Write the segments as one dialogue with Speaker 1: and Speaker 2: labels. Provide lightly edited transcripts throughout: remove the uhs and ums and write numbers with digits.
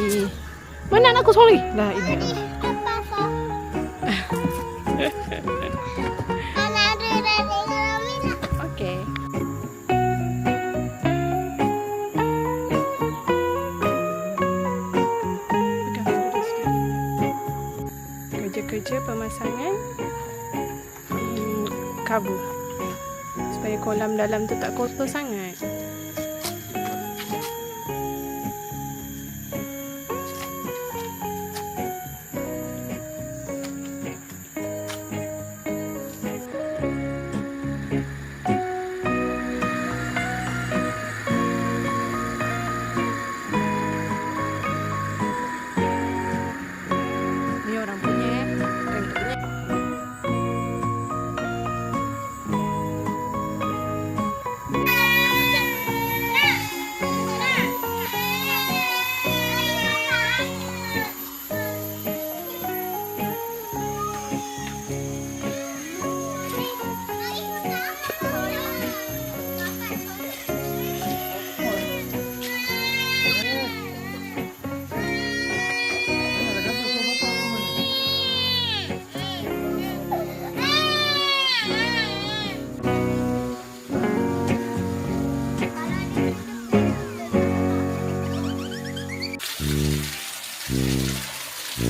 Speaker 1: sorry. Mana anak aku sorry? Lah ini. Okey. Kerja pemasangan kabel supaya kolam dalam tu tak kotor sangat. Ni orang punya bukan kita punya.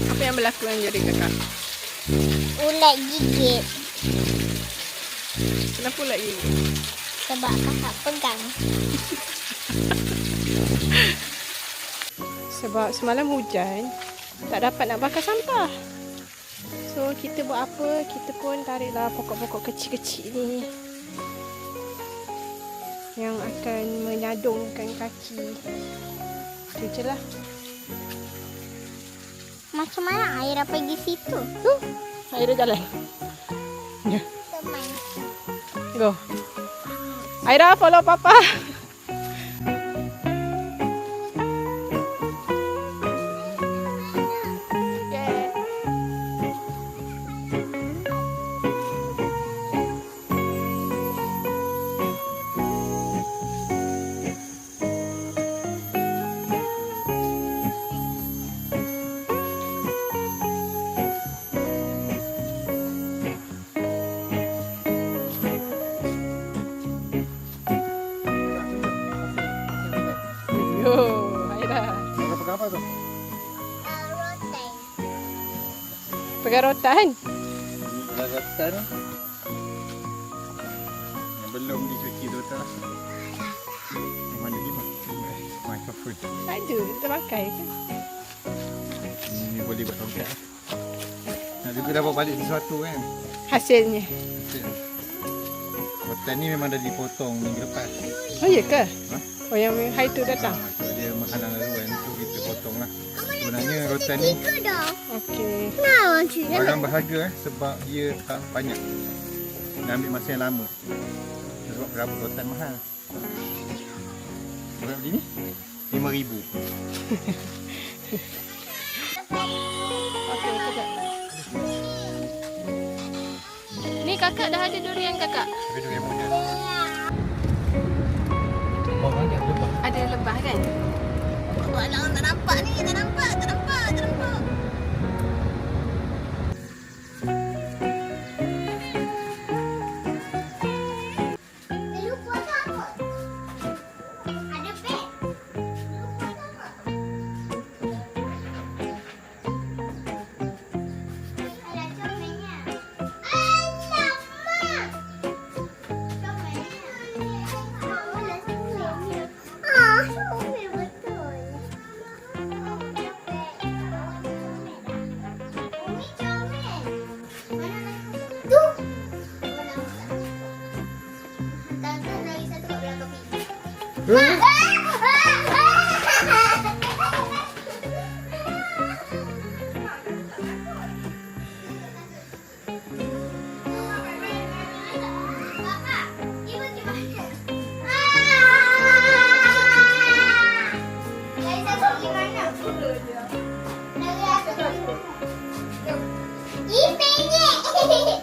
Speaker 1: Apa yang berlaku dengan jari kakak?
Speaker 2: Ulat gigit.
Speaker 1: Kenapa ulat gigit?
Speaker 2: Sebab kakak pegang.
Speaker 1: Sebab semalam hujan, tak dapat nak bakar sampah. So kita buat apa? Kita pun tariklah pokok-pokok kecil-kecil ni yang akan menyadungkan kaki. Itu je lah.
Speaker 2: Macam mana Aira pergi situ?
Speaker 1: Aira jalan. Ya.
Speaker 2: Teman.
Speaker 1: Go. Aira follow papa. Aira.
Speaker 3: Pegang apa tu?
Speaker 2: Rotan.
Speaker 1: Pegang rotan.
Speaker 3: Pegang rotan. Yang belum dicuci rotan. Yang mana lima? Mikrofon.
Speaker 1: Ada, kita pakai kan.
Speaker 3: Ini boleh buat tongkat. Nak juga dapat balik sesuatu kan?
Speaker 1: Hasilnya.
Speaker 3: Rotan ni memang dah dipotong minggu lepas.
Speaker 1: Oh iya ke?
Speaker 3: Ha?
Speaker 1: Oh yang hari tu datang.
Speaker 3: So dia makanan lalu kan, so kita potong lah. Sebenarnya rotan ni
Speaker 1: Okey.
Speaker 3: barang berharga sebab dia tak banyak. Dia ambil masa yang lama. Sebab berapa rotan mahal. Berapa beli ni? RM5,000.
Speaker 1: Okey, sekejap. Ni kakak dah ada durian kakak.
Speaker 3: Tapi durian punya.
Speaker 1: Ada lebah kan?
Speaker 2: Walau tak nampak ni, tak nampak. Ada pet. Ih, penyek.